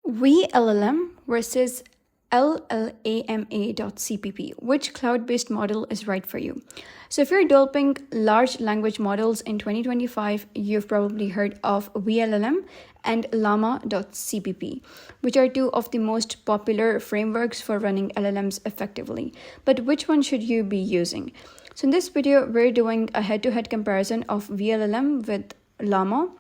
vLLM versus LLMA.cpp. Which cloud-based model is right for you? So if you're developing large language models in 2025, you've probably heard of vLLM and Llama.cpp, which are two of the most popular frameworks for running LLMs effectively. But which one should you be using? So in this video, we're doing a head-to-head comparison of vLLM with Llama,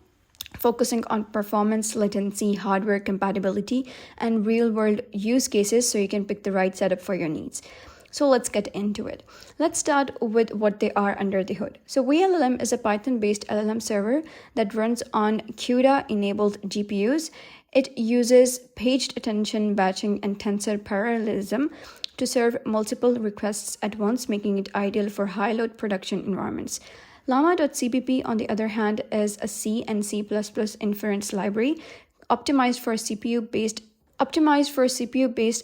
focusing on performance, latency, hardware compatibility, and real-world use cases so you can pick the right setup for your needs. So let's get into it. Let's start with what they are under the hood. So vLLM is a Python-based LLM server that runs on CUDA-enabled GPUs. It uses paged attention batching and tensor parallelism to serve multiple requests at once, making it ideal for high-load production environments. Llama.cpp, on the other hand, is a C and C++ inference library optimized for CPU-based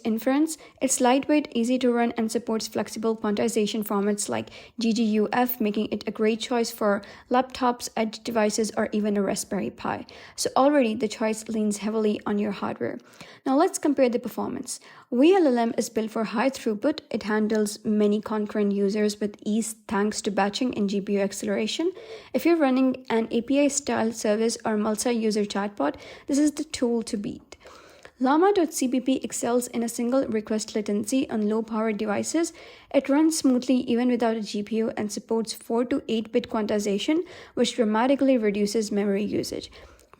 inference. It's lightweight, easy to run, and supports flexible quantization formats like GGUF, making it a great choice for laptops, edge devices, or even a Raspberry Pi. So already the choice leans heavily on your hardware. Now let's compare the performance. vLLM is built for high throughput. It handles many concurrent users with ease thanks to batching and GPU acceleration. If you're running an API-style service or multi-user chatbot, this is the tool to beat. Llama.cpp excels in a single request latency on low-power devices. It runs smoothly even without a GPU and supports 4 to 8-bit quantization, which dramatically reduces memory usage.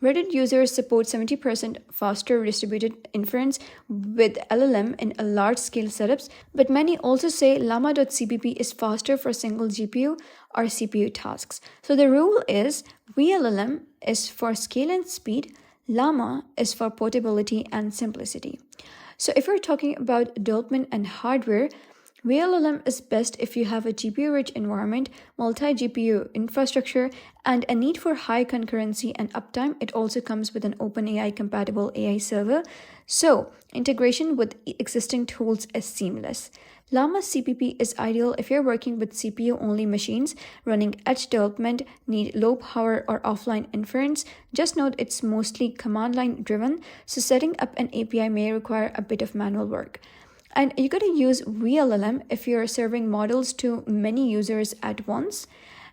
Reddit users support 70% faster distributed inference with LLM in a large-scale setups, but many also say Llama.cpp is faster for single GPU or CPU tasks. So the rule is vLLM is for scale and speed, Llama is for portability and simplicity. So if we're talking about development and hardware, vLLM is best if you have a GPU-rich environment, multi-GPU infrastructure, and a need for high concurrency and uptime. It also comes with an OpenAI-compatible AI server, so integration with existing tools is seamless. Llama.cpp is ideal if you're working with CPU-only machines, running edge development, need low power or offline inference. Just note it's mostly command-line driven, so setting up an API may require a bit of manual work. And you gotta use vLLM if you're serving models to many users at once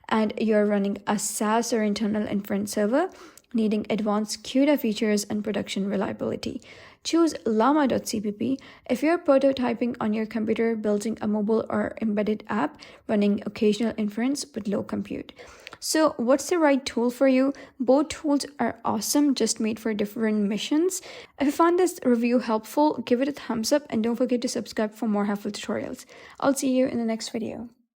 and you're running a SaaS or internal inference server, needing advanced CUDA features and production reliability. Choose Llama.cpp if you're prototyping on your computer, building a mobile or embedded app, running occasional inference with low compute. So what's the right tool for you? Both tools are awesome, just made for different missions. If you found this review helpful, give it a thumbs up and don't forget to subscribe for more helpful tutorials. I'll see you in the next video.